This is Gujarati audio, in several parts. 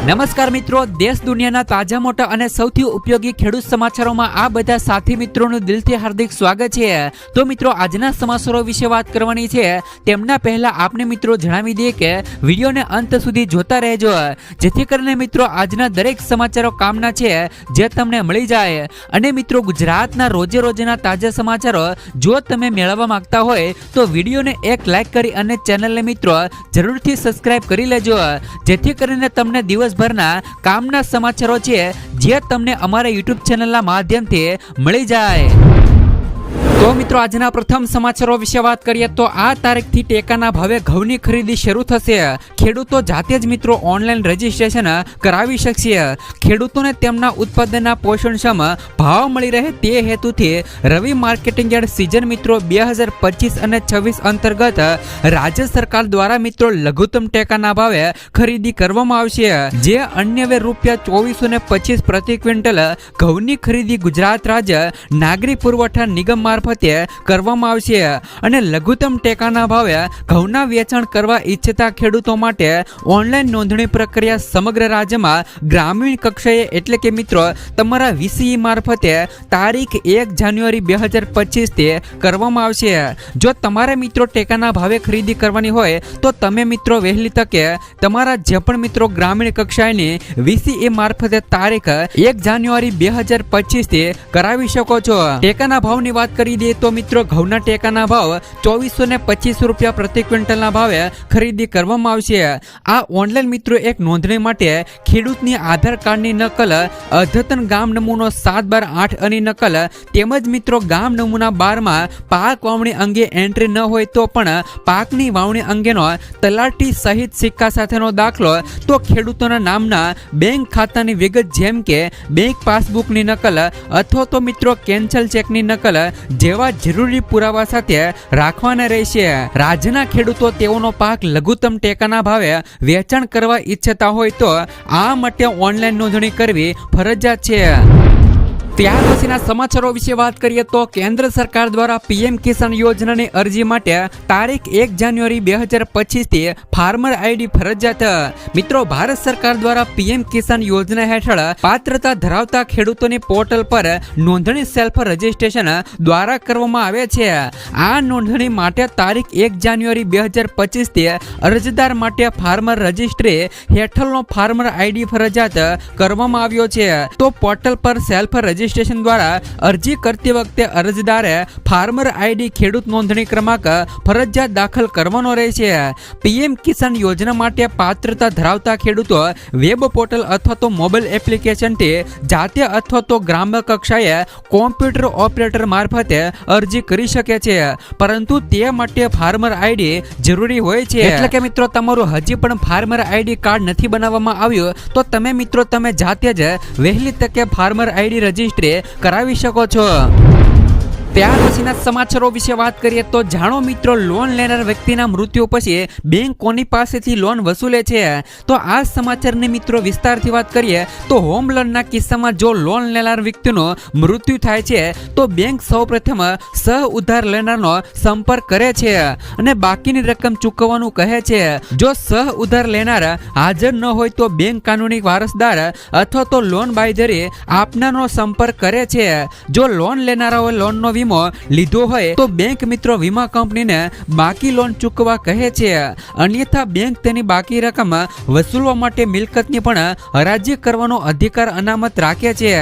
નમસ્કાર મિત્રો, દેશ દુનિયાના તાજા મોટા અને સૌથી ઉપયોગી ખેડૂત સમાચારોમાં આ બધા સાથી મિત્રોનું દિલથી હાર્દિક સ્વાગત છે। તો મિત્રો, આજના સમાચારો વિશે વાત કરવાની છે। તેમના પહેલા આપને મિત્રો જણાવી દઈએ કે વિડીયોને અંત સુધી જોતા રહેજો, જેથી કરીને મિત્રો આજના દરેક સમાચારો કામના છે જે તમને મળી જાય। અને મિત્રો, ગુજરાતના રોજે રોજના તાજા સમાચારો જો તમે મેળવવા માંગતા હોય તો વિડીયોને એક લાઈક કરી અને ચેનલને મિત્રો જરૂરથી સબસ્ક્રાઇબ કરી લેજો, જેથી કરીને તમને દિવસભરના કામના સમાચારો છે જે તમને અમારા YouTube ચેનલના માધ્યમથી મળી જાય। તો મિત્રો, આજના પ્રથમ સમાચારો વિશે વાત કરીએ તો આ તારીખથી ટેકાના ભાવે ઘઉંની ખરીદી શરૂ થશે। ખેડૂતો જાતે જ મિત્રો ઓનલાઈન રજીસ્ટ્રેશન કરાવી શકશે। ખેડૂતોને તેમના ઉત્પાદનના પોષણક્ષમ ભાવ મળી રહે તે હેતુથી રવિ માર્કેટિંગ યાર્ડ સીઝન મિત્રો 2025 અને 26 અંતર્ગત રાજ્ય સરકાર દ્વારા મિત્રો લઘુત્તમ ટેકાના ભાવે ખરીદી કરવામાં આવશે। જે અન્યવે ₹2425 પ્રતિ ક્વિન્ટલ ઘઉંની ખરીદી ગુજરાત રાજ્ય નાગરિક પુરવઠા નિગમ મારફતે કરવામાં આવશે। અને લઘુત્તમ ટેકાના ભાવે ઘઉંના વેચાણ કરવા ઈચ્છતા ખેડૂતો માટે ઓનલાઈન નોંધણી પ્રક્રિયા સમગ્ર રાજ્યમાં ગ્રામીણ કક્ષાએ એટલે કે મિત્રો તમારા VCE મારફતે તારીખ 1 જાન્યુઆરી 2025 થી કરવામાં આવશે। જો તમારે મિત્રો ટેકાના ભાવે ખરીદી કરવાની હોય તો તમે મિત્રો વહેલી તકે તમારા જે પણ મિત્રો ગ્રામીણ કક્ષાએની VCE મારફતે તારીખ 1 જાન્યુઆરી 2025 થી કરાવી શકો છો। ટેકાના ભાવની વાત કરી દઈએ તો મિત્રો ઘઉંના ટેકાના ભાવ ₹2425 પ્રતિ ક્વિન્ટલના ભાવે ખરીદી કરવામાં આવશે। આ ઓનલાઈન મિત્રો એક નોંધણી માટે ખેડૂતની આધાર કાર્ડની નકલ, અદ્યતન ગામ નમૂનો 7/8 અને નકલ તેમજ મિત્રો ગામ નમૂના 12માં પાક વાવણી અંગે એન્ટ્રી ન હોય તો પણ પાકની વાવણી અંગેનો તલાટી સહિત સિક્કા સાથેનો દાખલો, તો ખેડૂતોના નામના બેંક ખાતાની વિગત જેમ કે બેંક પાસબુકની નકલ અથવા તો મિત્રો કેન્સલ ચેકની નકલ જેવા જરૂરી પુરાવા સાથે રાખવાના રહેશે। રાજ્યના ખેડૂતો તેઓનો પાક લઘુત્તમ ટેકાના ભાવે વેચાણ કરવા ઈચ્છતા હોય તો આ માટે ઓનલાઈન નોંધણી કરવી ફરજિયાત છે। ત્યાર પછીના સમાચારો વિશે વાત કરીએ તો કેન્દ્ર સરકાર દ્વારા PM કિસાન યોજનાની અરજી માટે તારીખ 1 જાન્યુઆરી 2025 થી ફાર્મર ID ફરજિયાત। મિત્રો, ભારત સરકાર દ્વારા PM કિસાન યોજના હેઠળ પાત્રતા ધરાવતા ખેડૂતોની પોર્ટલ પર નોંધણી સેલ્ફ રજીસ્ટ્રેશન દ્વારા કરવામાં આવે છે। આ નોંધણી માટે તારીખ 1 જાન્યુઆરી 2025 થી અરજદાર માટે ફાર્મર રજિસ્ટ્રી હેઠળનો ફાર્મર ID ફરજિયાત કરવામાં આવ્યો છે। તો પોર્ટલ પર સેલ્ફ રજિસ્ટ્રેશન દ્વારા અરજી કરતી વખતે અરજદારે ફાર્મર ID ખેડૂત નોંધણી ક્રમાંક ફરજિયાત દાખલ કરવાનો રહેશે। PM કિસાન યોજના માટે પાત્રતા ધરાવતા ખેડૂતો વેબ પોર્ટલ અથવા તો મોબાઈલ એપ્લિકેશનથી જાતે અથવા તો ગ્રામ્ય કક્ષાએ કોમ્પ્યુટર ઓપરેટર મારફતે અરજી કરી શકે છે, પરંતુ તે માટે ફાર્મર ID જરૂરી હોય છે। એટલે કે મિત્રો, તમારું હજી પણ ફાર્મર ID કાર્ડ નથી બનાવવામાં આવ્યું તો તમે મિત્રો જાતે જ વહેલી તકે ફાર્મર ID રજીસ્ટ્રી કરાવી શકો છો। ત્યાર પછીના સમાચારો વિશે વાત કરીએ તો જાણો મિત્રો, લોન લેનાર વ્યક્તિના મૃત્યુ પછી બેંક કોની પાસેથી લોન વસૂલે છે? તો આ સમાચારની મિત્રો વિસ્તારથી વાત કરીએ તો હોમ લોનના કિસ્સામાં જો લોન લેનાર વ્યક્તિનું મૃત્યુ થાય છે તો બેંક સૌપ્રથમ સહ ઉધાર લેનારનો સંપર્ક કરે છે અને બાકીની રકમ ચૂકવવાનું કહે છે। જો સહ ઉધાર લેનાર હાજર ન હોય તો બેંક કાનૂની વારસદાર અથવા તો લોન બાંયધરી આપનારનો સંપર્ક કરે છે। જો લોન લેનારાઓ લોનનો વીમો લીધો હોય તો બેંક મિત્રો વીમા કંપનીને બાકી લોન ચૂકવવા કહે છે, અન્યથા બેંક તેની બાકી રકમ વસૂલવા માટે મિલકતની પણ હરાજી કરવાનો અધિકાર અનામત રાખે છે।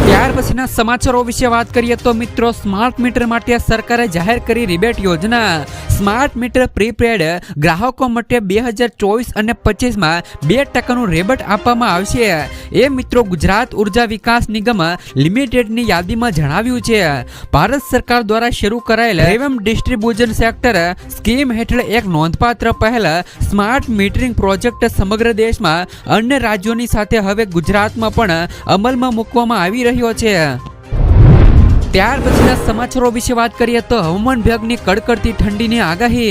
ત્યાર પછીના સમાચારો વિશે વાત કરીએ તો મિત્રો, સ્માર્ટ મીટર માટે સરકારે જાહેર કરી રિબેટ યોજના। સ્માર્ટ મીટર પ્રીપેડ ગ્રાહકો માટે 2024 અને 25માં 2% રિબેટ આપવામાં આવશે, એ મિત્રો ગુજરાત ઉર્જા વિકાસ નિગમ લિમિટેડની યાદીમાં જણાવ્યું છે। ભારત સરકાર દ્વારા શરૂ કરાયેલ રેવમ ડિસ્ટ્રીબ્યુશન સેક્ટર સ્કીમ હેઠળ એક નોંધપાત્ર પહેલ સ્માર્ટ મીટરિંગ પ્રોજેક્ટ સમગ્ર દેશમાં અન્ય રાજ્યોની સાથે હવે ગુજરાતમાં પણ અમલમાં મૂકવામાં આવી રહ્યો છે। ત્યાર પછીના સમાચારો વિશે વાત કરીએ તો હવામાન વિભાગની કડકડતી ઠંડીની આગાહી.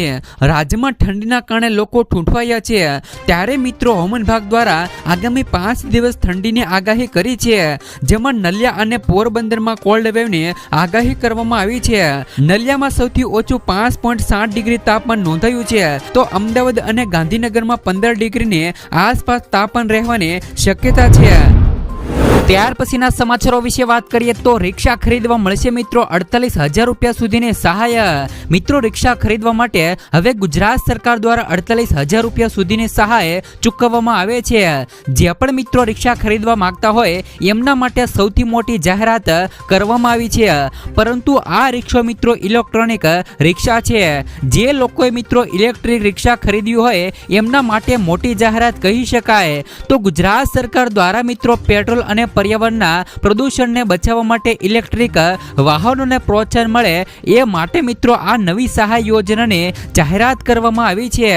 રાજ્યમાં ઠંડીના કારણે લોકો ઠૂંઠવાયા છે. ત્યારે મિત્રો હવામાન વિભાગ દ્વારા આગામી 5 દિવસ ઠંડીની આગાહી કરી છે, જેમાં નલિયા અને પોરબંદરમાં કોલ્ડ વેવની આગાહી કરવામાં આવી છે. નલિયામાં સૌથી ઓછું 5.7 ડિગ્રી તાપમાન નોંધાયું છે, તો અમદાવાદ અને ગાંધીનગરમાં 15 ડિગ્રીની આસપાસ તાપમાન રહેવાની શક્યતા છે. ત્યાર પછીના સમાચારો વિશે વાત કરીએ તો રિક્ષા ખરીદવા મળશે મિત્રો 48,000 રૂપિયા સુધીની સહાય. મિત્રો રિક્ષા ખરીદવા માટે હવે ગુજરાત સરકાર દ્વારા 48,000 રૂપિયા સુધીની સહાય ચૂકવવામાં આવે છે. જે પણ મિત્રો રિક્ષા ખરીદવા માંગતા હોય એમના માટે સૌથી મોટી જાહેરાત કરવામાં આવી છે. પરંતુ આ રિક્ષા મિત્રો ઇલેક્ટ્રોનિક રિક્ષા છે. જે લોકોએ મિત્રો ઇલેક્ટ્રિક રિક્ષા ખરીદ્યું હોય એમના માટે મોટી જાહેરાત કહી શકાય. તો ગુજરાત સરકાર દ્વારા મિત્રો પેટ્રોલ અને પર્યાવરણના પ્રદૂષણને બચાવવા માટે ઇલેક્ટ્રિક વાહનોને પ્રોત્સાહન મળે એ માટે મિત્રો આ નવી સહાય યોજનાની જાહેરાત કરવામાં આવી છે.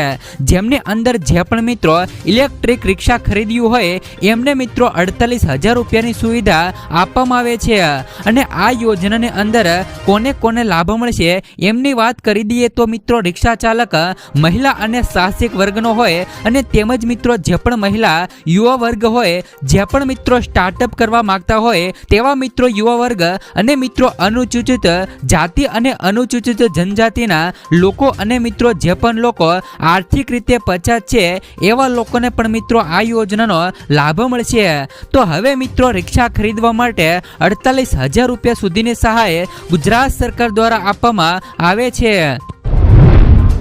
જેમની અંદર જે પણ મિત્રો ઇલેક્ટ્રિક રિક્ષા ખરીદ્યું હોય એમને મિત્રો 48,000 રૂપિયાની સુવિધા આપવામાં આવે છે. અને આ યોજનાની અંદર કોને કોને લાભ મળશે એમની વાત કરી દઈએ તો મિત્રો રિક્ષા ચાલક મહિલા અને સાહસિક વર્ગનો હોય અને તેમજ મિત્રો જે પણ મહિલા યુવા વર્ગ હોય, જે પણ મિત્રો સ્ટાર્ટઅપ કરવા માંગતા હોય તેવા મિત્રો યુવા વર્ગ અને મિત્રો અનુસૂચિત જાતિ અને અનુસૂચિત જનજાતિના લોકો અને મિત્રો જે પણ લોકો આર્થિક રીતે પછાત છે એવા લોકોને પણ મિત્રો આ યોજનાનો લાભ મળશે. તો હવે મિત્રો રિક્ષા ખરીદવા માટે 48,000 રૂપિયા સુધીની સહાય ગુજરાત સરકાર દ્વારા આપવામાં આવે છે.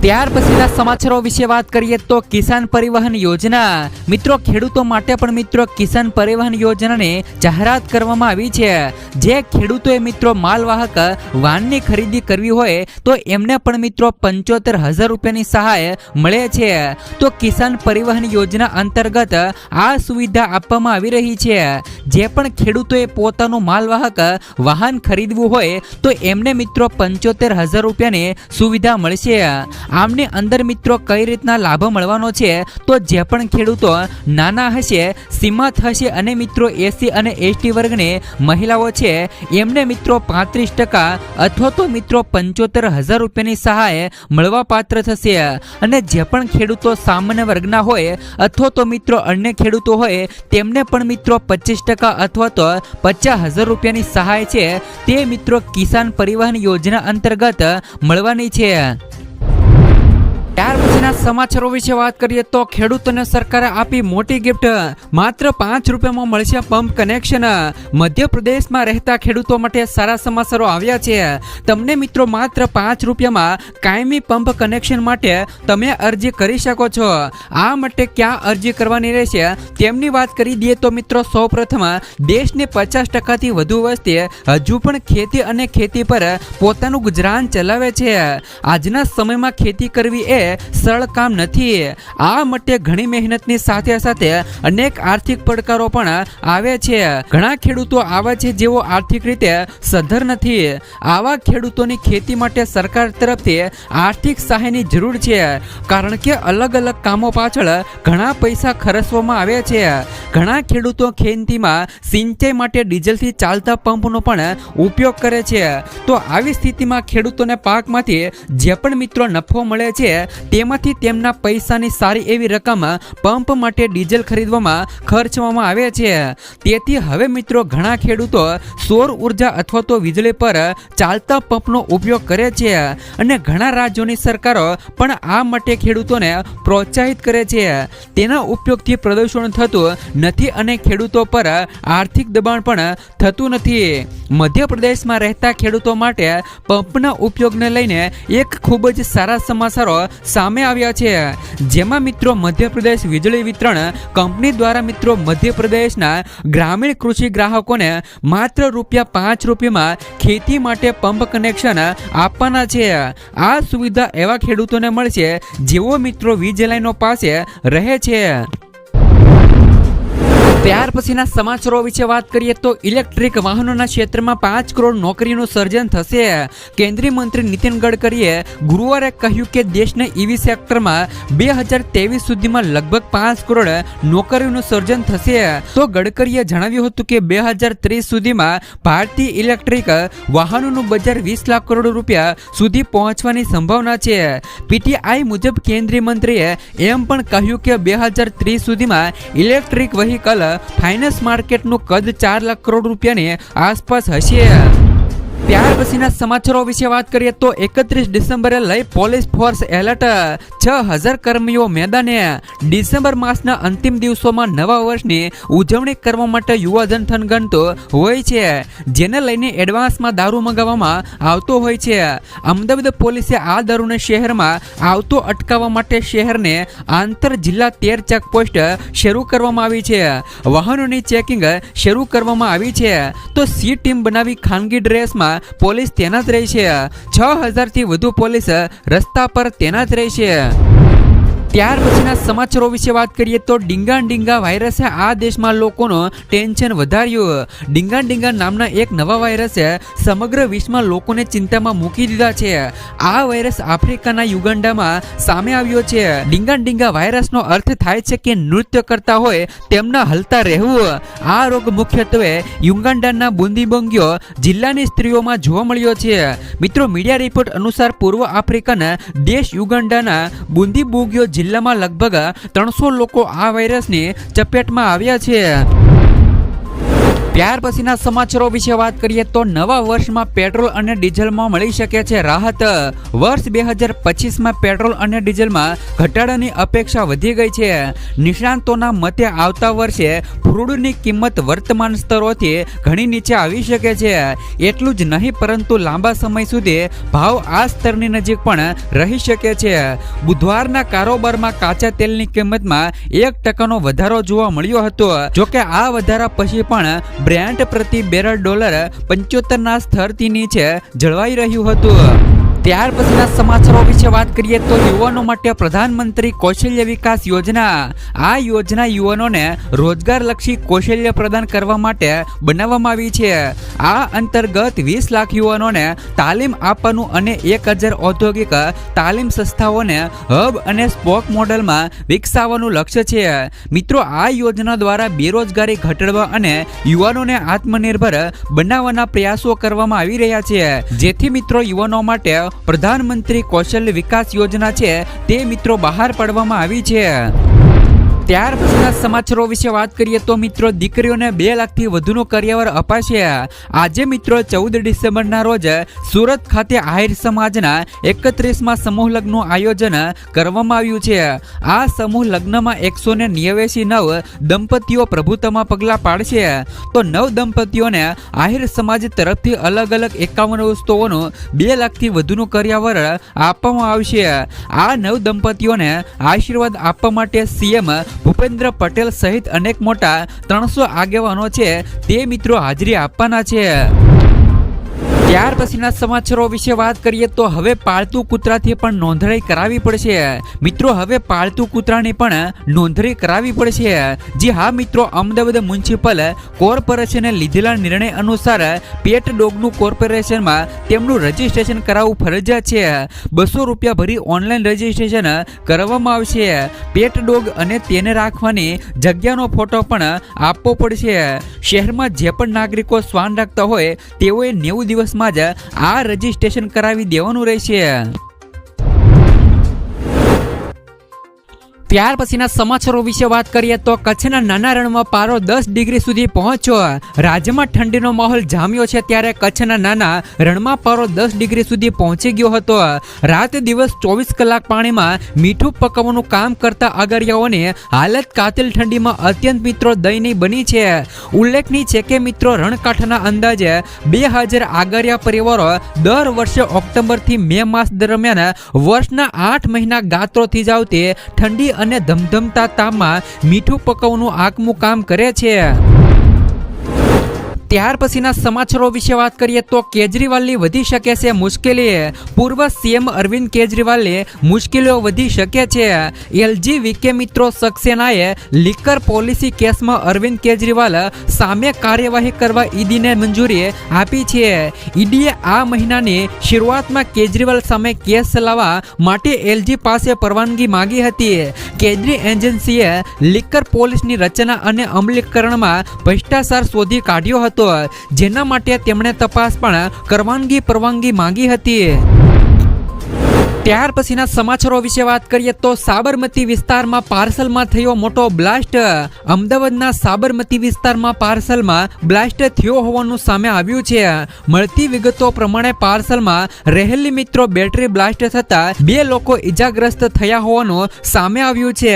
ત્યાર પછીના સમાચારો વિશે વાત કરીએ તો કિસાન પરિવહન યોજના. મિત્રો ખેડૂતો માટે પણ મિત્રો કિસાન પરિવહન યોજનાની જાહેરાત કરવામાં આવી છે. જે ખેડૂતોએ મિત્રો માલવાહક વાહનની ખરીદી કરવી હોય તો એમને પણ મિત્રો 75,000 રૂપિયાની સહાય મળે છે. તો કિસાન પરિવહન યોજના અંતર્ગત આ સુવિધા આપવામાં આવી રહી છે. જે પણ ખેડૂતોએ પોતાનું માલવાહક વાહન ખરીદવું હોય તો એમને મિત્રો 75,000 રૂપિયાની સુવિધા મળશે. આમની અંદર મિત્રો કઈ રીતના લાભ મળવાનો છે તો જે પણ ખેડૂતો નાના હશે, સીમાંત હશે અને મિત્રો એસસી અને એસટી વર્ગની મહિલાઓ છે એમને મિત્રો 35% અથવા તો મિત્રો 75,000 રૂપિયાની સહાય મળવા પાત્ર થશે. અને જે પણ ખેડૂતો સામાન્ય વર્ગના હોય અથવા તો મિત્રો અન્ય ખેડૂતો હોય તેમને પણ મિત્રો 25% અથવા તો 50,000 રૂપિયાની સહાય છે તે મિત્રો કિસાન પરિવહન યોજના અંતર્ગત મળવાની છે. ત્યાર પછીના સમાચારો વિશે વાત કરીએ તો ખેડૂતોને સરકારે આપી મોટી ગિફ્ટ. માત્ર 5 રૂપિયામાં મળશે પંપ કનેક્શન. મધ્યપ્રદેશમાં રહેતા ખેડૂતો માટે સારા સમાચારો આવ્યા છે. તમને મિત્રો માત્ર 5 રૂપિયામાં કાયમી પંપ કનેક્શન માટે તમે અરજી કરી શકો છો. આ માટે ક્યાં અરજી કરવાની રહેશે તેમની વાત કરી દઈએ તો મિત્રો સૌપ્રથમ દેશની 50%થી વધુ વસ્તી હજુ પણ ખેતી અને ખેતી પર પોતાનું ગુજરાન ચલાવે છે. આજના સમયમાં ખેતી કરવી એ સરળ કામ નથી. આ માટે ઘણી મહેનતની સાથે સાથે અનેક આર્થિક પડકારો પણ આવે છે. ઘણા ખેડૂતો આવા છે જેઓ આર્થિક રીતે સદ્ધર નથી. આવા ખેડૂતોની ખેતી માટે સરકાર તરફથી આર્થિક સહાયની જરૂર છે, કારણ કે અલગ અલગ કામો પાછળ ઘણા પૈસા ખર્ચવામાં આવે છે. ઘણા ખેડૂતો ખેતીમાં સિંચાઈ માટે ડીઝલથી ચાલતા પંપનો પણ ઉપયોગ કરે છે. તો આવી સ્થિતિમાં ખેડૂતોને પાકમાંથી જે પણ મિત્રો નફો મળે છે તેમાંથી તેમના પૈસાની સારી એવી રકમ પંપ માટે ડીઝલ ખરીદવામાં ખર્ચવામાં આવે છે. તેથી હવે મિત્રો ઘણા ખેડૂતો સૌર ઉર્જા અથવા તો વીજળી પર ચાલતા પંપનો ઉપયોગ કરે છે. અને ઘણા રાજ્યોની સરકારો પણ આ માટે ખેડૂતોને પ્રોત્સાહિત કરે છે. તેના ઉપયોગથી પ્રદૂષણ થતું નથી અને ખેડૂતો પર આર્થિક દબાણ પણ થતું નથી. મધ્યપ્રદેશમાં રહેતા ખેડૂતો માટે પંપના ઉપયોગને લઈને એક ખૂબ જ સારા સમાચારો સામે આવ્યા છે. જેમાં મિત્રો મધ્યપ્રદેશ વીજળી વિતરણ કંપની દ્વારા મિત્રો મધ્યપ્રદેશના ગ્રામીણ કૃષિ ગ્રાહકોને માત્ર ₹5 રૂપિયામાં ખેતી માટે પંપ કનેક્શન આપવાના છે. આ સુવિધા એવા ખેડૂતોને મળશે જેઓ મિત્રો વીજ લાઈનો પાસે રહે છે. ત્યાર પછીના સમાચારો વિશે વાત કરીએ તો ઇલેક્ટ્રિક વાહનોના ક્ષેત્રમાં 5 કરોડ નોકરીનું સર્જન થશે. કેન્દ્રીય મંત્રી નીતિન ગડકરીએ ગુરુવારે કહ્યું કે દેશના ઈવી સેક્ટરમાં 2023 સુધીમાં લગભગ 5 કરોડ નોકરીનું સર્જન થશે. તો ગડકરીએ જણાવ્યું હતું કે 2030 સુધીમાં ભારતીય ઇલેક્ટ્રિક વાહનોનું બજાર 20 લાખ કરોડ રૂપિયા સુધી પહોંચવાની સંભાવના છે. પીટીઆઈ મુજબ કેન્દ્રીય મંત્રીએ એમ પણ કહ્યું કે 2030 સુધીમાં ઇલેક્ટ્રિક વ્હીકલ ફાઇનાન્સ માર્કેટનું કદ 4 લાખ કરોડ રૂપિયાની આસપાસ હશે. ત્યાર પછીના સમાચારો વિશે વાત કરીએ તો 31 ડિસેમ્બરે લઈ પોલીસ ફોર્સ એલર્ટ. 6000 કર્મીઓ મેદાને. ડિસેમ્બર માસના અંતિમ દિવસોમાં નવા વર્ષની ઉજવણી કરવા માટે યુવાધન થનગનતો હોય છે, જેને લઈને એડવાન્સમાં દારૂ મંગાવવામાં આવતો હોય છે. અમદાવાદ પોલીસે આ દારૂને શહેરમાં આવતો અટકાવવા માટે શહેરને આંતર જિલ્લા 13 ચેકપોસ્ટ શરૂ કરવામાં આવી છે. વાહનોની ચેકિંગ શરૂ કરવામાં આવી છે. તો સી ટીમ બનાવી ખાનગી ડ્રેસમાં પોલીસ તૈનાત રહી છે. 6000 થી વધુ પોલીસ રસ્તા પર તૈનાત રહી છે. ત્યાર પછીના સમાચારો વિશે વાત કરીએ તો ડીંગા વાયરસે આ દેશમાં લોકોનું ટેન્શન વધાર્યું. ડીંગા નામના એક નવા વાયરસે સમગ્ર વિશ્વમાં લોકોને ચિંતામાં મૂકી દીધા છે. આ વાયરસ આફ્રિકાના યુગાન્ડામાં સામે આવ્યો છે. ડીંગા વાયરસનો અર્થ થાય છે કે નૃત્ય કરતા હોય તેમના હલતા રહેવું. આ રોગ મુખ્યત્વે યુગાન્ડાના બુંદીબોંગ્યો જિલ્લાની સ્ત્રીઓમાં જોવા મળ્યો છે. મિત્રો, મીડિયા રિપોર્ટ અનુસાર પૂર્વ આફ્રિકન દેશ યુગાન્ડાના બુંદીબોંગ્યો જિલ્લામાં લગભગ 300 લોકો આ વાયરસની ચપેટમાં આવ્યા છે. ત્યાર પછીના સમાચારો વિશે વાત કરીએ તો નવા વર્ષમાં પેટ્રોલ અને ડીઝલમાં મળી શકે છે રાહત. વર્ષ 2025માં પેટ્રોલ અને ડીઝલમાં ઘટાડાની અપેક્ષા વધી ગઈ છે. નિષ્ણાંતોના મતે આવતા વર્ષે ક્રૂડની કિંમત વર્તમાન સ્તરોથી ઘણી નીચે આવી શકે છે. એટલું જ નહીં, પરંતુ લાંબા સમય સુધી ભાવ આ સ્તરની નજીક પણ રહી શકે છે. બુધવારના કારોબારમાં કાચા તેલની કિંમતમાં 1% વધારો જોવા મળ્યો હતો. જોકે આ વધારા પછી પણ બ્રેન્ટ પ્રતિ બેરલ $75 સ્તરથી નીચે જળવાઈ રહ્યું હતું. ત્યાર પછીના સમાચારો વિશે વાત કરીએ તો યુવાનો માટે પ્રધાનમંત્રી કૌશલ્ય વિકાસ યોજના. આ યોજના યુવાનોને રોજગારલક્ષી કૌશલ્ય પ્રદાન કરવા માટે બનાવવામાં આવી છે. આ અંતર્ગત 20 લાખ યુવાનોને તાલીમ આપવાનું અને 1000 ઔદ્યોગિક તાલીમ સંસ્થાઓને હબ અને સ્પોક મોડેલમાં વિકસાવવાનું લક્ષ્ય છે. મિત્રો, આ યોજના દ્વારા બેરોજગારી ઘટાડવા અને યુવાનોને આત્મનિર્ભર બનાવવાના પ્રયાસો કરવામાં આવી રહ્યા છે. જેથી મિત્રો યુવાનો માટે પ્રધાનમંત્રી કૌશલ્ય વિકાસ યોજના છે તે મિત્રો બહાર પાડવામાં આવી છે. ત્યાર પછીના સમાચારો વિશે વાત કરીએ તો મિત્રો દીકરીઓને 2 લાખથી વધુનો કરિયાવર અપાશે. આજે મિત્રો 14 ડિસેમ્બરના રોજ સુરત ખાતે આહિર સમાજના 31માં સમૂહ લગ્નનું આયોજન કરવામાં આવ્યું છે. આ સમૂહ લગ્નમાં 189 દંપતીઓ પ્રભુત્વમાં પગલાં પાડશે. તો 9 દંપતીઓને આહિર સમાજ તરફથી અલગ અલગ 51 વસ્તુઓનું 2 લાખથી વધુનું કરિયાવર આપવામાં આવશે. આ 9 દંપતીઓને આશીર્વાદ આપવા માટે સીએમ ભૂપેન્દ્ર પટેલ સહિત અનેક મોટા 300 આગેવાનો છે તે મિત્રો હાજરી આપવાના છે. ત્યાર પછીના સમાચારો વિશે વાત કરીએ તો હવે પાળતુ કૂતરાથી પણ નોંધણી કરાવવી પડશે. મિત્રો, હવે પાળતુ કૂતરાની પણ નોંધણી કરાવવી પડશે. જી હા મિત્રો, અમદાવાદ મ્યુનિસિપલ કોર્પોરેશને લીધેલા નિર્ણય અનુસાર પેટ ડોગનું કોર્પોરેશનમાં તેમનું રજીસ્ટ્રેશન કરાવવું ફરજિયાત છે. ₹200 ભરી ઓનલાઈન રજીસ્ટ્રેશન કરવામાં આવશે. પેટ ડોગ અને તેને રાખવાની જગ્યાનો ફોટો પણ આપવો પડશે. શહેરમાં જે પણ નાગરિકો શ્વાન રાખતા હોય તેઓએ 90 દિવસમાં જ આ રજીસ્ટ્રેશન કરાવી દેવાનું રહેશે. ત્યાર પછીના સમાચારો વિશે વાત કરીએ તો કચ્છના નાના રણમાં પારો 10 ડિગ્રી સુધી પહોંચ્યો. રાજ્યમાં ઠંડીનો માહોલ જામ્યો છે ત્યારે કચ્છના નાના રણમાં પારો 10 ડિગ્રી સુધી પહોંચી ગયો હતો. રાત દિવસ 24 કલાક પાણીમાં મીઠું પકવવાનું કામ કરતા અગરિયાઓની હાલત કાતિલ ઠંડીમાં અત્યંત મિત્રો દયનીય બની છે. ઉલ્લેખનીય છે કે મિત્રો રણકાંઠાના અંદાજે 2000 આગરિયા પરિવારો દર વર્ષે ઓક્ટોબરથી મે માસ દરમિયાન વર્ષના 8 મહિના ગાત્રો થીજાવતી ઠંડી અને ધમધમતા તાપમાં મીઠું પકવવાનું આગવું કામ કરે છે. ત્યાર પછીના સમાચારો વિશે વાત કરીએ તો કેજરીવાલની વધી શકે છે મુશ્કેલી. પૂર્વ સીએમ અરવિંદ કેજરીવાલની મુશ્કેલીઓ વધી શકે છે. એલજીવીકે મિત્રો સક્સેનાએ લીકર પોલિસી કેસમાં અરવિંદ કેજરીવાલ સામે કાર્યવાહી કરવા ઈડીને મંજૂરી આપી છે. ઈડીએ આ મહિનાની શરૂઆતમાં કેજરીવાલ સામે કેસ ચલાવવા માટે એલજી પાસે પરવાનગી માંગી હતી. કેન્દ્રીય એજન્સીએ લીકર પોલિસની રચના અને અમલીકરણમાં ભ્રષ્ટાચાર શોધી કાઢ્યો હતો, જેના માટે તેમણે તપાસ પણ પરવાનગી માંગી હતી. ત્યાર પછીના સમાચારો વિશે વાત કરીએ તો સાબરમતી વિસ્તારમાં પાર્સલમાં થયો મોટો બ્લાસ્ટ. અમદાવાદના સાબરમતી વિસ્તારમાં પાર્સલમાં બ્લાસ્ટ થયો હોવાનું સામે આવ્યું છે. મળતી વિગતો પ્રમાણે પાર્સલમાં રહેલી મિત્રો બેટરી બ્લાસ્ટ થતા 2 લોકો ઈજાગ્રસ્ત થયા હોવાનું સામે આવ્યું છે.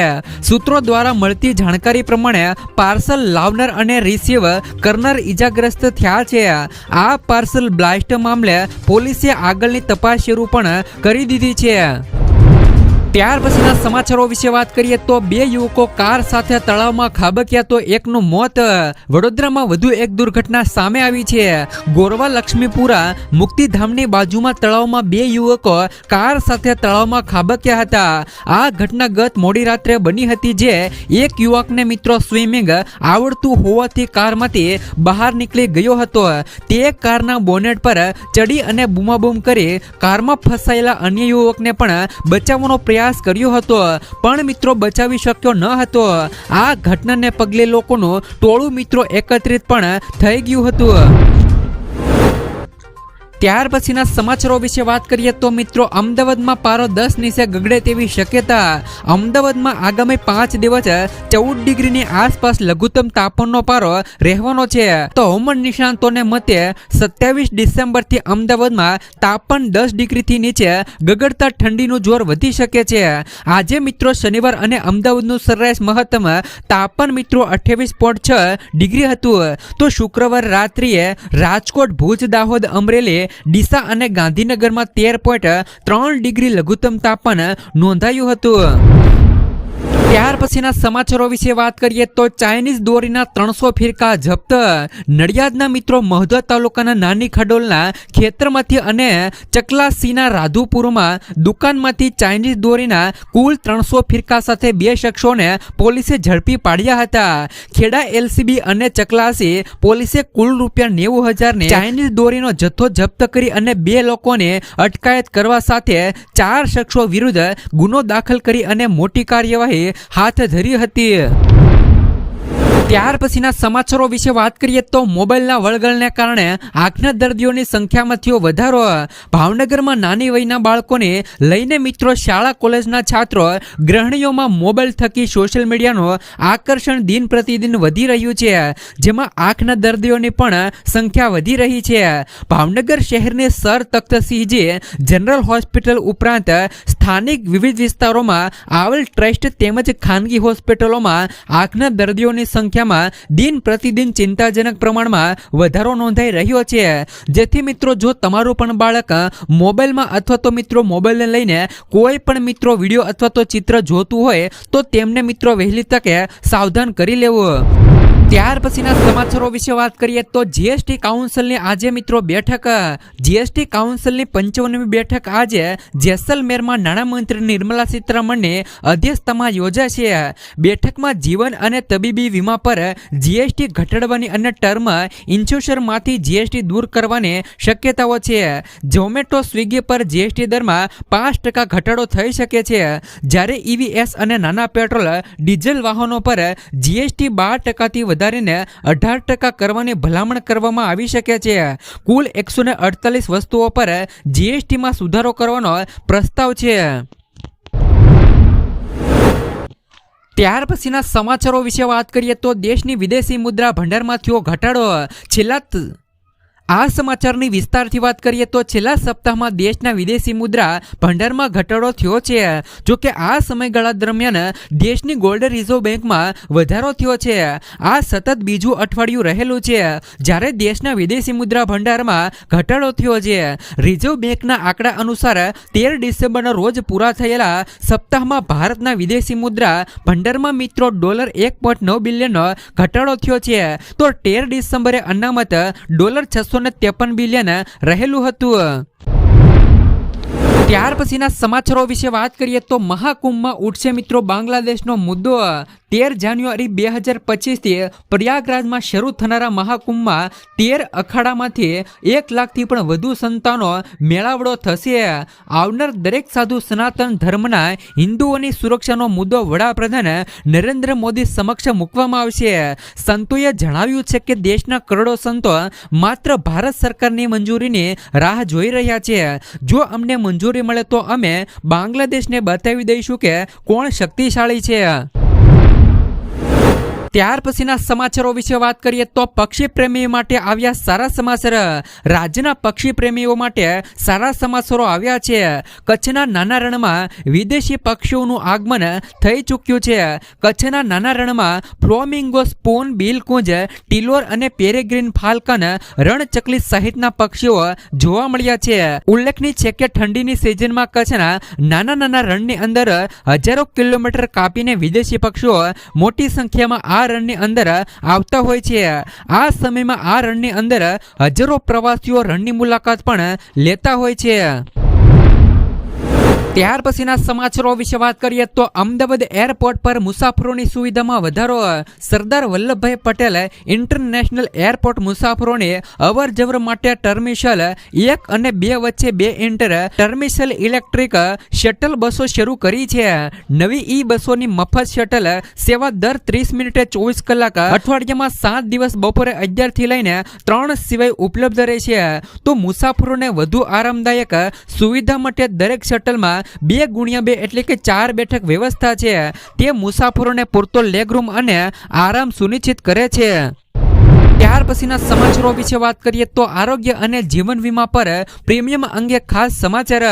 સૂત્રો દ્વારા મળતી જાણકારી પ્રમાણે પાર્સલ લાવનાર અને રિસીવ કરનાર ઈજાગ્રસ્ત થયા છે. આ પાર્સલ બ્લાસ્ટ મામલે પોલીસે આગળની તપાસ શરૂ પણ કરી દીધી છે. ત્યાર પછીના સમાચારો વિશે વાત કરીએ તો 2 યુવકો કાર સાથે તળાવમાં ખાબક્યા તો એકનું મોત. વડોદરામાં વધુ એક દુર્ઘટના સામે આવી છે. ગોરવા લક્ષ્મીપુરા મુક્તિધામની બાજુમાં તળાવમાં 2 યુવકો કાર સાથે તળાવમાં ખાબક્યા હતા. આ ઘટના ગત મોડી રાત્રે બની હતી, જે એક યુવકને મિત્રો સ્વિમિંગ આવડતું હોવાથી કારમાંથી બહાર નીકળી ગયો હતો. તે કારના બોનેટ પર ચડી અને બૂમાબૂમ કરી કારમાં ફસાયેલા અન્ય યુવકને પણ બચાવવાનો પ્રયાસ કર્યો હતો, પણ મિત્રો બચાવી શક્યો ન હતો. આ ઘટનાને પગલે લોકોનું ટોળું મિત્રો એકત્રિત પણ થઈ ગયું હતું. ત્યાર પછીના સમાચારો વિશે વાત કરીએ તો મિત્રો અમદાવાદમાં પારો 10 નીચે ગગડે તેવી શક્યતા. અમદાવાદમાં આગામી 5 દિવસ 14 ડિગ્રીની આસપાસ લઘુત્તમ તાપમાનનો પારો રહેવાનો છે. તો હવામાન નિષ્ણાંતોને મતે 27 ડિસેમ્બરથી અમદાવાદમાં તાપમાન 10 ડિગ્રીથી નીચે ગગડતા ઠંડીનું જોર વધી શકે છે. આજે મિત્રો શનિવાર અને અમદાવાદનું સરેરાશ મહત્તમ તાપમાન મિત્રો 28.6 ડિગ્રી હતું. તો શુક્રવાર રાત્રિએ રાજકોટ, ભુજ, દાહોદ, અમરેલી, ડીસા અને ગાંધીનગરમાં 13.3 ડિગ્રી લઘુત્તમ તાપમાન નોંધાયું હતું. ત્યાર પછીના સમાચારો વિશે વાત કરીએ તો ચાઇનીઝ દોરીના 300 ફિરકા જપ્ત. નડિયાદના મિત્રો મહુધા તાલુકાના નાની ખડોલના ખેતરમાંથી અને ચકલાસીના રાધુપુરમાં દુકાનમાંથી ચાઇનીઝ દોરીના કુલ 300 ફિરકા સાથે 2 શખ્સોને પોલીસે ઝડપી પાડ્યા હતા. ખેડા એલસીબી અને ચકલાસી પોલીસે કુલ ₹90,000ની ચાઇનીઝ દોરીનો જથ્થો જપ્ત કરી અને 2 લોકોને અટકાયત કરવા સાથે 4 શખ્સો વિરુદ્ધ ગુનો દાખલ કરી અને મોટી કાર્યવાહી હાથ ધરી હતી. ત્યાર પછીના સમાચારો વિશે વાત કરીએ તો મોબાઈલના વળગણને કારણે આંખના દર્દીઓની સંખ્યામાં થયો વધારો. ભાવનગરમાં નાની વયના બાળકોને લઈને મિત્રો શાળા કોલેજના છાત્રો ગૃહિણીઓમાં મોબાઈલ થકી સોશિયલ મીડિયાનું આકર્ષણ દિન પ્રતિદિન વધી રહ્યું છે, જેમાં આંખના દર્દીઓની પણ સંખ્યા વધી રહી છે. ભાવનગર શહેરની સર તખ્તસિંહજી જનરલ હોસ્પિટલ ઉપરાંત સ્થાનિક વિવિધ વિસ્તારોમાં આવેલ ટ્રસ્ટ તેમજ ખાનગી હોસ્પિટલોમાં આંખના દર્દીઓની સંખ્યામાં દિન પ્રતિદિન ચિંતાજનક પ્રમાણમાં વધારો નોંધાઈ રહ્યો છે. જેથી મિત્રો જો તમારું પણ બાળક મોબાઈલમાં અથવા તો મિત્રો મોબાઈલને લઈને કોઈ પણ મિત્રો વિડીયો અથવા તો ચિત્ર જોતું હોય તો તેમને મિત્રો વહેલી તકે સાવધાન કરી લેવું. ત્યાર પછીના સમાચારો વિશે વાત કરીએ તો જીએસટી કાઉન્સિલની આજે મિત્રો બેઠક. જીએસટી કાઉન્સિલની 55મી બેઠક આજે જેસલમેરમાં નાણામંત્રી નિર્મલા સીતારમણની અધ્યક્ષતામાં યોજાશે. બેઠકમાં જીવન અને તબીબી વીમા પર જીએસટી ઘટાડવાની અને ટર્મ ઇન્સ્યોરન્સમાંથી જીએસટી દૂર કરવાની શક્યતાઓ છે. ઝોમેટો, સ્વિગી પર જીએસટી દરમાં 5% ઘટાડો થઈ શકે છે, જ્યારે ઈવીએસ અને નાના પેટ્રોલ ડીઝલ વાહનો પર જીએસટી 12%થી વધારીને 18% કરવાની ભલામણ કરવામાં આવી શકે છે. કુલ 148 વસ્તુઓ પર જીએસટીમાં સુધારો કરવાનો પ્રસ્તાવ છે. ત્યાર પછીના સમાચારો વિશે વાત કરીએ તો દેશની વિદેશી મુદ્રા ભંડારમાં થયો ઘટાડો. આ સમાચારની વિસ્તારથી વાત કરીએ તો છેલ્લા સપ્તાહમાં દેશના વિદેશી મુદ્રા ભંડારમાં ઘટાડો થયો છે. જો કે આ સમયગાળા દરમિયાન દેશની ગોલ્ડ રિઝર્વ બેંકમાં વધારો થયો છે. આ સતત બીજું અઠવાડિયું રહેલું છે જ્યારે દેશના વિદેશી મુદ્રા ભંડારમાં ઘટાડો થયો છે. રિઝર્વ બેંકના આંકડા અનુસાર 13 ડિસેમ્બરના રોજ પૂરા થયેલા સપ્તાહમાં ભારતના વિદેશી મુદ્રા ભંડારમાં મિત્રો $1.9 બિલિયનનો ઘટાડો થયો છે. તો 13 ડિસેમ્બરે અનામત $653 બિલિયન રહેલું હતું. ત્યાર પછીના સમાચારો વિશે વાત કરીએ તો મહાકુંભમાં ઉઠશે મિત્રો બાંગ્લાદેશનો મુદ્દો. 13 જાન્યુઆરી 2025થી પ્રયાગરાજમાં શરૂ થનારા મહાકુંભમાં 13 અખાડામાંથી 1 લાખથી પણ વધુ સંતાનો મેળાવડો થશે. આવનાર દરેક સાધુ સનાતન ધર્મના હિન્દુઓની સુરક્ષાનો મુદ્દો વડાપ્રધાન નરેન્દ્ર મોદી સમક્ષ મૂકવામાં આવશે. સંતોએ જણાવ્યું છે કે દેશના કરોડો સંતો માત્ર ભારત સરકારની મંજૂરીની રાહ જોઈ રહ્યા છે. જો અમને મંજૂરી મળે તો અમે બાંગ્લાદેશને બતાવી દઈશું કે કોણ શક્તિશાળી છે. ત્યાર પછીના સમાચારો વિશે વાત કરીએ તો પક્ષી પ્રેમીઓ માટે આવ્યા સારા સમાચાર. રાજ્યના પક્ષી પ્રેમીઓ માટે સારા સમાચારો આવ્યા છે. કચ્છના નાના રણમાં વિદેશી પક્ષીઓનું આગમન થઈ ચૂક્યું છે. કચ્છના નાના રણમાં ફ્લોમિંગો, સ્પૂન બિલ કુંજ, ટીલોર અને પેરેગ્રીન ફાલ્કન, રણચકલી સહિતના પક્ષીઓ જોવા મળ્યા છે. ઉલ્લેખનીય છે કે ઠંડીની સિઝનમાં કચ્છના નાના રણની અંદર હજારો કિલોમીટર કાપીને વિદેશી પક્ષીઓ મોટી સંખ્યામાં આ રણની અંદર આવતા હોય છે. આ સમયમાં આ રણની અંદર હજારો પ્રવાસીઓ રણની મુલાકાત પણ લેતા હોય છે. ત્યાર પછીના સમાચારો વિશે વાત કરીએ તો અમદાવાદ એરપોર્ટ પર મુસાફરોની સુવિધામાં વધારો. સરદાર વલ્લભભાઈ પટેલ ઇન્ટરનેશનલ એરપોર્ટ મુસાફરોને અવર જવર માટે ટર્મિનલ 1 અને 2 વચ્ચે 2 ઇન્ટર ટર્મિનલ ઇલેક્ટ્રિક શટલ બસો શરૂ કરી છે. નવી ઈ બસોની મફત શટલ સેવા દર 30 મિનિટે 24 કલાક અઠવાડિયામાં 7 દિવસ બપોરે 11 થી લઈને 3 સિવાય ઉપલબ્ધ રહેશે. તો મુસાફરોને વધુ આરામદાયક સુવિધા માટે દરેક શટલમાં 2x2 એટલે કે 4 બેઠક વ્યવસ્થા છે. તે મુસાફરોને પૂરતો લેગરૂમ અને આરામ સુનિશ્ચિત કરે છે. ત્યાર પછીના સમાચારો વિશે વાત કરીએ તો આરોગ્ય અને જીવન વીમા પર પ્રીમિયમ અંગે ખાસ સમાચાર.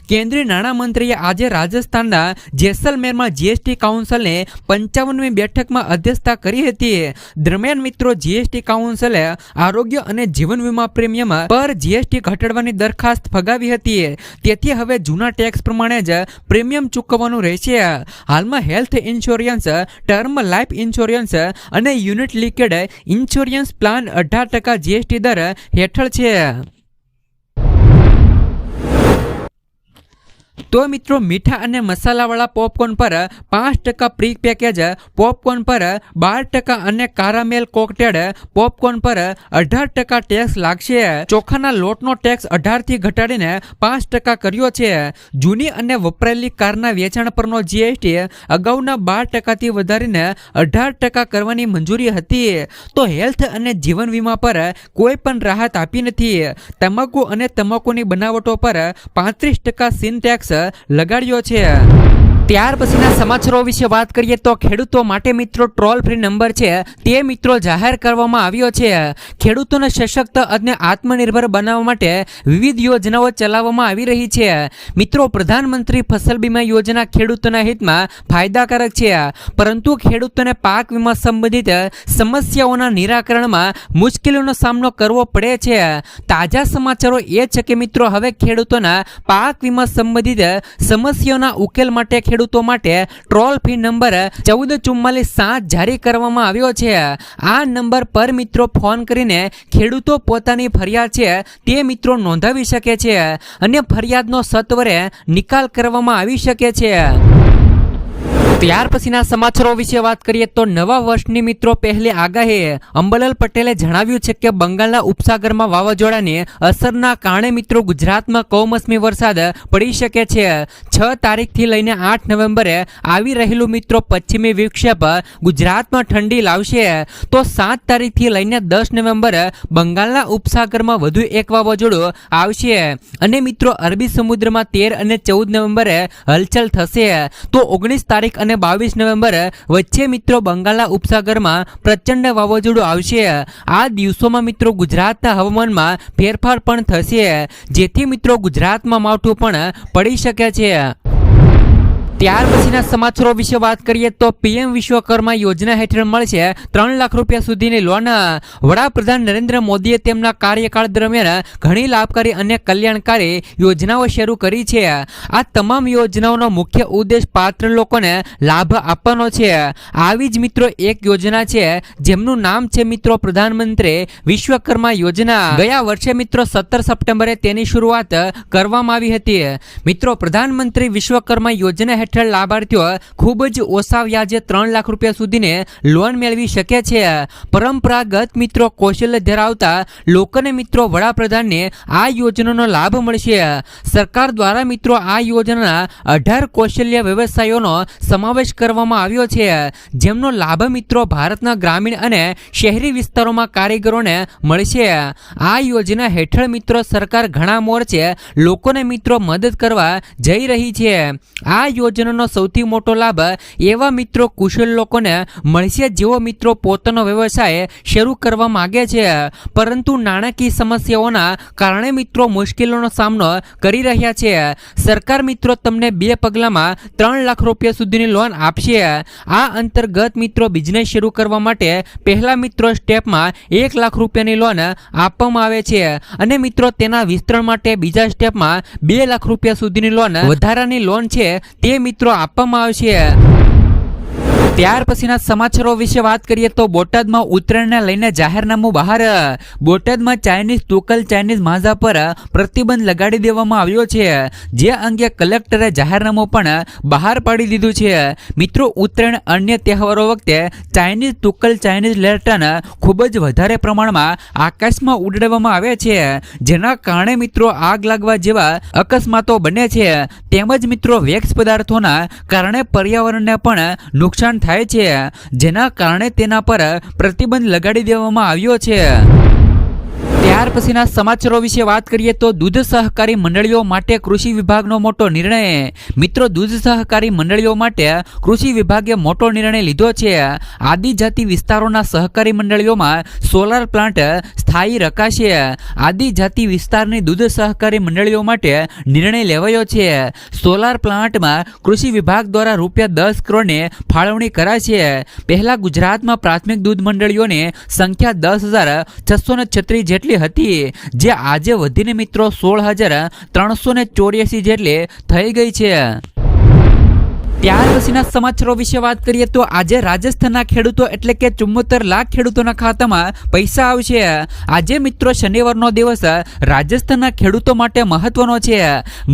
કેન્દ્રીય નાણામંત્રીએ આજે રાજસ્થાનના જેસલમેરમાં જીએસટી કાઉન્સિલની 55મી બેઠકમાં અધ્યક્ષતા કરી હતી. દરમિયાન મિત્રો જીએસટી કાઉન્સિલે આરોગ્ય અને જીવન વીમા પ્રીમિયમ પર જીએસટી ઘટાડવાની દરખાસ્ત ફગાવી હતી. તેથી હવે જૂના ટેક્સ પ્રમાણે જ પ્રીમિયમ ચૂકવવાનું રહેશે. હાલમાં health insurance, term life insurance અને unit linked insurance plan 18% GST દર હેઠળ છે. તો મિત્રો મીઠા અને મસાલાવાળા પોપકોર્ન પર 5% પ્રી પેકેજ, પોપકોર્ન પર 12% અને કારામેલ કોકટેડ પોપકોર્ન પર 18% ટેક્સ લાગશે. ચોખાના લોટનો ટેક્સ 18 થી ઘટાડીને 5% કર્યો છે. જૂની અને વપરાયેલી કારના વેચાણ પરનો જીએસટી અગાઉના 12% થી વધારીને 18% કરવાની મંજૂરી હતી. તો હેલ્થ અને જીવન વીમા પર કોઈ પણ રાહત આપી નથી. તમાકુ અને તમાકુની બનાવટો પર 35% સીન ટેક્સ લગાડ્યો છે. ત્યાર પછીના સમાચારો વિશે વાત કરીએ તો ખેડૂતો માટે મિત્રો ટોલ ફ્રી નંબર છે તે મિત્રો જાહેર કરવામાં આવ્યો છે. ખેડૂતોને સશક્ત અને આત્મનિર્ભર બનાવવા માટે વિવિધ યોજનાઓ ચલાવવામાં આવી રહી છે. મિત્રો પ્રધાનમંત્રી ફસલ બીમા યોજના ખેડૂતોના હિતમાં ફાયદાકારક છે, પરંતુ ખેડૂતોને પાક વીમા સંબંધિત સમસ્યાઓના નિરાકરણમાં મુશ્કેલીઓનો સામનો કરવો પડે છે. તાજા સમાચારો એ છે કે મિત્રો હવે ખેડૂતોના પાક વીમા સંબંધિત સમસ્યાઓના ઉકેલ માટે ખેડૂતો માટે ટોલ ફ્રી નંબર 1444 જારી કરવામાં આવ્યો છે. આ નંબર પર મિત્રો ફોન કરીને ખેડૂતો પોતાની ફરિયાદ છે તે મિત્રો નોંધાવી શકે છે અને ફરિયાદનો સત્વરે નિકાલ કરવામાં આવી શકે છે. ત્યાર પછીના સમાચારો વિશે વાત કરીએ તો નવા વર્ષની મિત્રો પહેલી આગાહી. અંબાલાલ પટેલે જણાવ્યું છે કે બંગાળના ઉપસાગરમાં વાવાઝોડાની અસરના કારણે મિત્રો ગુજરાતમાં કમોસમી વરસાદ પડી શકે છે. 6 તારીખથી લઈને 8 નવેમ્બરે આવી રહેલું મિત્રો પશ્ચિમી વિક્ષેપ ગુજરાતમાં ઠંડી લાવશે. તો 7 તારીખથી લઈને 10 નવેમ્બર બંગાળના ઉપસાગરમાં વધુ એક વાવાઝોડું આવશે અને મિત્રો અરબી સમુદ્રમાં 13 અને 14 નવેમ્બરે હલચલ થશે. તો 19 તારીખ અને 22 નવેમ્બર વચ્ચે મિત્રો બંગાળના ઉપસાગરમાં પ્રચંડ વાવાઝોડું આવશે। આ દિવસોમાં મિત્રો ગુજરાતના હવામાનમાં ફેરફાર પણ થશે, જેથી મિત્રો ગુજરાતમાં માવઠું પણ પડી શકે છે। ત્યાર પછીના સમાચારો વિશે વાત કરીએ તો પીએમ વિશ્વકર્મા યોજના હેઠળ મળશે 3 લાખ રૂપિયા સુધીની લોન। વડાપ્રધાન નરેન્દ્ર મોદીએ તેમના કાર્યકાળ દરમિયાન ઘણી લાભકારી અને કલ્યાણકારી યોજનાઓ શરૂ કરી છે। આ તમામ યોજનાઓનો મુખ્ય ઉદ્દેશ પાત્ર લોકોને લાભ આપવાનો છે। આવી જ મિત્રો એક યોજના છે જેમનું નામ છે મિત્રો પ્રધાનમંત્રી વિશ્વકર્મા યોજના। ગયા વર્ષે મિત્રો 17 સપ્ટેમ્બરે તેની શરૂઆત કરવામાં આવી હતી। મિત્રો પ્રધાનમંત્રી વિશ્વકર્મા યોજના હેઠળ લાભાર્થીઓ ખૂબ જ ઓછા વ્યાજે 3 લાખ રૂપિયા સુધીની લોન મેળવી શકે છે। પરંપરાગત મિત્રો કૌશલ્ય ધરાવતા લોકોને મિત્રો વડાપ્રધાનને આ યોજનાનો લાભ મળશે। સરકાર દ્વારા મિત્રો આ યોજનાના 18 કૌશલ્ય વ્યવસાયોનો સમાવેશ કરવામાં આવ્યો છે, જેમનો લાભ મિત્રો ભારતના ગ્રામીણ અને શહેરી વિસ્તારોમાં કારીગરોને મળશે। આ યોજના હેઠળ મિત્રો સરકાર ઘણા મોરચે લોકોને મિત્રો મદદ કરવા જઈ રહી છે। આ યોજનાનો સૌથી મોટો લાભ એવા મિત્રો કુશળ લોકોને મળશે જેઓ મિત્રો પોતાનો વ્યવસાય શરૂ કરવા માંગે છે, પરંતુ નાણાકીય સમસ્યાઓના કારણે મિત્રો મુશ્કેલીનો સામનો કરી રહ્યા છે। સરકાર મિત્રો તમને 2 પગલામાં 3 લાખ રૂપિયા સુધીની લોન આપશે। આ અંતર્ગત મિત્રો બિઝનેસ શરૂ કરવા માટે પહેલા મિત્રો સ્ટેપમાં 1 લાખ રૂપિયાની લોન આપવામાં આવે છે અને મિત્રો તેના વિસ્તરણ માટે બીજા સ્ટેપમાં 2 લાખ રૂપિયા સુધીની લોન વધારાની લોન છે તે મિત્રો આપવામાં આવશે। ત્યાર પછીના સમાચારો વિશે વાત કરીએ તો બોટાદમાં ઉત્તરાયણને લઈને જાહેરનામું બહાર। બોટાદમાં ચાઇનીઝ તુક્કલ ચાઇનીઝ માંઝા પર પ્રતિબંધ લગાડી દેવામાં આવ્યો છે, જે અંગે કલેક્ટરે જાહેરનામું પણ બહાર પાડી દીધું છે। મિત્રો ઉત્તરાયણ અન્ય તહેવારો વખતે ચાઇનીઝ તુક્કલ ચાઇનીઝ લેટર્ન ખૂબ જ વધારે પ્રમાણમાં આકાશમાં ઉડાડવામાં આવે છે, જેના કારણે મિત્રો આગ લાગવા જેવા અકસ્માતો બને છે, તેમજ મિત્રો વેક્સ પદાર્થોના કારણે પર્યાવરણને પણ નુકસાન થાય છે, જેના કારણે તેના પર પ્રતિબંધ લગાડી દેવામાં આવ્યો છે। ત્યાર પછીના સમાચારો વિશે વાત કરીએ તો દૂધ સહકારી મંડળીઓ માટે કૃષિ વિભાગનો મોટો નિર્ણય। મિત્રો દૂધ સહકારી મંડળીઓ માટે કૃષિ વિભાગે મોટો નિર્ણય લીધો છે। આદિજાતિ વિસ્તારોના સહકારી મંડળીઓમાં સોલાર પ્લાન્ટ સ્થાયી રખાશે। આદિજાતિ વિસ્તારની દૂધ સહકારી મંડળીઓ માટે નિર્ણય લેવાયો છે। સોલાર પ્લાન્ટમાં કૃષિ વિભાગ દ્વારા ₹10 કરોડની ફાળવણી કરાશે। પહેલા ગુજરાતમાં પ્રાથમિક દૂધ મંડળીઓની સંખ્યા 10,636 જેટલી હતી, જે આજે વધીને મિત્રો 16,384 જેટલી થઈ ગઈ છે। ત્યાર પછીના સમાચારો વિશે વાત કરીએ તો આજે રાજસ્થાનના ખેડૂતો એટલે કે 74 લાખ ખેડૂતોના ખાતામાં પૈસા આવશે। આજે મિત્રો શનિવારનો દિવસ રાજસ્થાનના ખેડૂતો માટે મહત્વનો છે।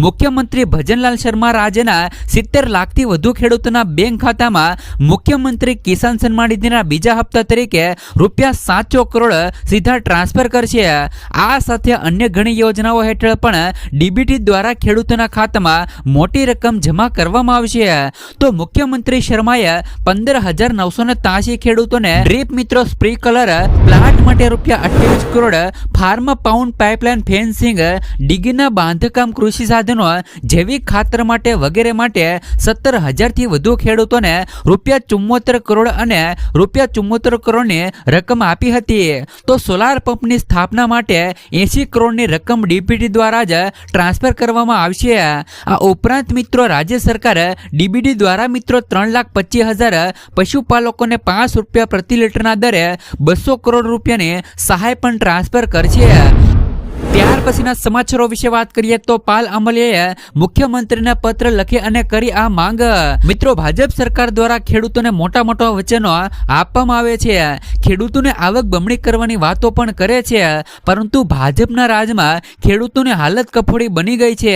મુખ્યમંત્રી ભજનલાલ શર્મા રાજ્યના 70 લાખથી વધુ ખેડૂતોના બેંક ખાતામાં મુખ્યમંત્રી કિસાન સન્માન નિધિના બીજા હપ્તા તરીકે ₹700 કરોડ સીધા ટ્રાન્સફર કરશે। આ સાથે અન્ય ઘણી યોજનાઓ હેઠળ પણ ડીબીટી દ્વારા ખેડૂતોના ખાતામાં મોટી રકમ જમા કરવામાં આવશે। તો મુખ્યમંત્રી શર્માએ 15,983 ખેડૂતોને ડ્રીપ મિત્રો સ્પ્રિંકલર પ્લાન્ટ માટે ₹28 crore, farm pond pipeline fencing, ડીગના બાંધકામ, કૃષિ સાધનો, જૈવિક ખાતર માટે વગેરે માટે 17,000થી વધુ ખેડૂતોને ₹74 કરોડ અને ₹74 કરોડની રકમ આપી હતી। તો સોલાર પંપની સ્થાપના માટે 80 કરોડની રકમ ડીબીટી દ્વારા જ ટ્રાન્સફર કરવામાં આવશે। આ ઉપરાંત મિત્રો રાજ્ય સરકાર ડીબીટી દ્વારા મિત્રો 3,25,000 પશુપાલકોને ₹5 પ્રતિ લીટરના દરે 200 કરોડ રૂપિયાની સહાય પણ ટ્રાન્સફર કરશે। ત્યાર પછીના સમાચારો વિશે વાત કરીએ તો પાલ આંબલિયાએ મુખ્યમંત્રીને પત્ર લખી અને કરી આ માંગ। મિત્રો ભાજપ સરકાર દ્વારા ખેડૂતોને મોટા મોટા વચનો આપવામાં આવે છે, ખેડૂતોને આવક બમણી કરવાની વાતો પણ કરે છે, પરંતુ ભાજપના રાજમાં ખેડૂતોની હાલત કફોડી બની ગઈ છે।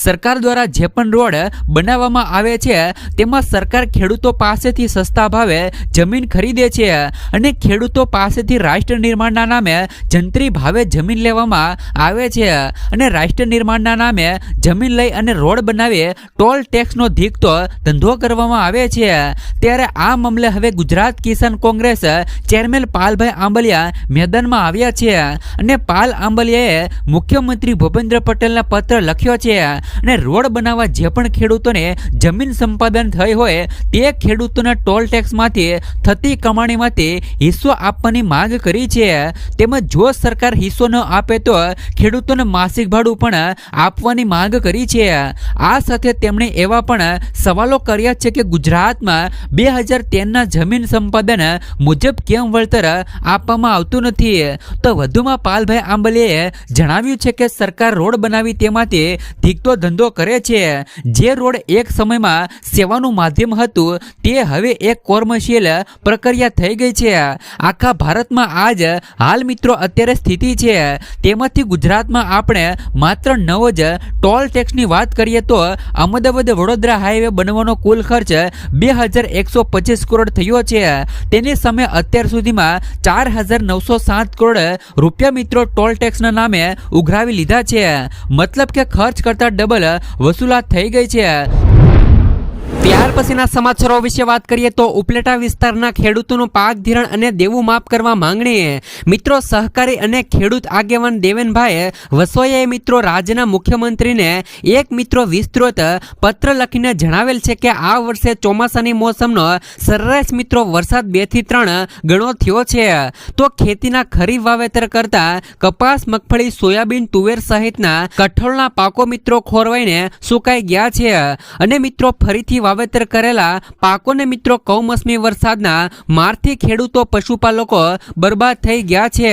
સરકાર દ્વારા જે પણ રોડ બનાવવામાં આવે છે તેમાં સરકાર ખેડૂતો પાસેથી સસ્તા ભાવે જમીન ખરીદે છે અને ખેડૂતો પાસેથી રાષ્ટ્ર નિર્માણના નામે જંત્રી ભાવે જમીન લેવામાં આવે છે અને રાષ્ટ્ર નિર્માણના નામે જમીન લઈ અને રોડ બનાવી ટોલ ટેક્સનો ધીકતો ધંધો કરવામાં આવે છે। ત્યારે આ મામલે હવે ગુજરાત કિસાન કોંગ્રેસ ચેરમેન પાલભાઈ આંબલિયા મેદાનમાં આવ્યા છે અને પાલ આંબલિયાએ મુખ્યમંત્રી ભૂપેન્દ્ર પટેલને પત્ર લખ્યો છે અને રોડ બનાવવા જે પણ ખેડૂતોને જમીન સંપાદન થઈ હોય તે ખેડૂતોના ટોલ ટેક્સમાંથી થતી કમાણીમાંથી હિસ્સો આપવાની માંગ કરી છે। તેમજ જો સરકાર હિસ્સો ન આપે તો ખેડૂતોને માસિક ભાડું પણ આપવાની માંગ કરી છે। આ સાથે તેમણે એવા પણ સવાલો કર્યા છે કે ગુજરાતમાં 2013ના જમીન સંપાદન મુજબ કેમ વળતર આપવામાં આવતું નથી। તો વધુમાં પાલભાઈ આંબલિયાએ જણાવ્યું છે કે સરકાર રોડ બનાવી તેમાંથી ધીકતો ધંધો કરે છે। જે રોડ એક સમયમાં સેવાનું માધ્યમ હતું તે હવે એક કોમર્શિયલ પ્રક્રિયા થઈ ગઈ છે। આખા ભારતમાં આજ હાલ મિત્રો અત્યારે સ્થિતિ છે। તેમાંથી ગુજરાતમાં આપણે માત્ર 9 જ ટોલ ટેક્સની વાત કરીએ તો અમદાવાદ વડોદરા હાઈવે બનવાનો કુલ ખર્ચ 2125 કરોડ થયો છે। તેની સામે અત્યાર સુધીમાં 4907 કરોડ રૂપિયા મિત્રો ટોલ ટેક્સના નામે ઉઘરાવી લીધા છે। મતલબ કે ખર્ચ કરતા ડબલ વસૂલાત થઈ ગઈ છે। ત્યાર પછીના સમાચારો વિશે વાત કરીએ તો ઉપલેટા વિસ્તારના ખેડૂતોનું પાક ધિરાણ અને દેવું માફ કરવા માંગણી। મિત્રો સહકારી અને ખેડૂત આગેવાન દેવેનભાઈ વસોયાએ મિત્રો રાજ્યના મુખ્યમંત્રીને એક મિત્રો વિસ્તૃત પત્ર લખીને જણાવેલ છે કે આ વર્ષે ચોમાસાની મોસમનો સરેરાશ મિત્રો વરસાદ 2 થી 3 ગણો થયો છે। તો ખેતીના ખરીફ વાવેતર કરતા કપાસ, મગફળી, સોયાબીન, તુવેર સહિતના કઠોળના પાકો મિત્રો ખોરવાઈને સુકાઈ ગયા છે અને મિત્રો ફરીથી વાવેતર કરેલા પાકોને મિત્રો કમોસમી વરસાદના મારથી ખેડૂતો પશુપાલકો બરબાદ થઈ ગયા છે।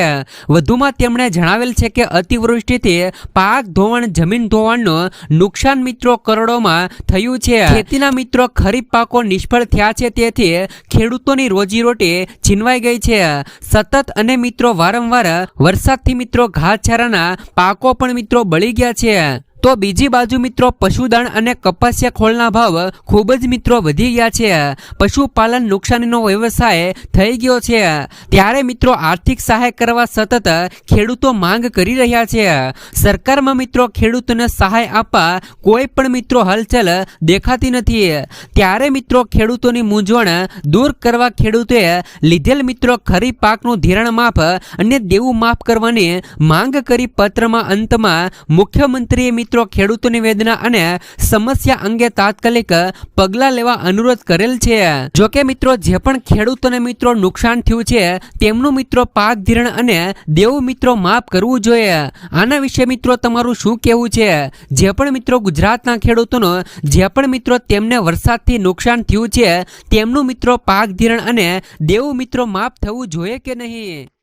વધુમાં તેમણે જણાવેલ છે કે અતિવૃષ્ટિથી પાક ધોવાણ, જમીન ધોવાણનું નુકસાન મિત્રો કરોડોમાં થયું છે। ખેતીના મિત્રો ખરીફ પાકો નિષ્ફળ થયા છે, તેથી ખેડૂતોની રોજીરોટી છીનવાઈ ગઈ છે। સતત અને મિત્રો વારંવાર વરસાદથી મિત્રો ઘાસચારાના પાકો પણ મિત્રો બળી ગયા છે। તો બીજી બાજુ મિત્રો પશુદાણ અને કપાસિયા ખોળના ભાવ ખૂબ જ મિત્રો વધી ગયા છે। પશુપાલન નુકસાનીનો વ્યવસાય થઈ ગયો છે। ત્યારે મિત્રો આર્થિક સહાય કરવા સતત ખેડૂતો માંગ કરી રહ્યા છે। સરકારમાં મિત્રો ખેડૂતોને સહાય આપવા કોઈ પણ મિત્રો હલચલ દેખાતી નથી। ત્યારે મિત્રો ખેડૂતોની મૂંઝવણ દૂર કરવા ખેડૂતોએ લીધેલ મિત્રો ખરીફ પાકનું ધિરાણ માફ અને દેવું માફ કરવાની માંગ કરી પત્રમાં અંતમાં મુખ્યમંત્રીએ મિત્રો ખેડૂતોની વેદના અને સમસ્યા અંગે તાત્કાલિક પગલાં લેવા અનુરોધ કરેલ છે। જો કે મિત્રો જે પણ ખેડૂતોને મિત્રો નુકસાન થયું છે તેમનું મિત્રો પાક ધિરાણ અને દેવું મિત્રો માફ કરવું જોઈએ। આના વિશે મિત્રો તમારું શું કહેવું છે? જે પણ મિત્રો ગુજરાતના ખેડૂતોનો જે પણ મિત્રો તેમને વરસાદથી નુકસાન થયું છે તેમનું મિત્રો પાક ધિરાણ અને દેવું મિત્રો માફ થવું જોઈએ કે નહીં?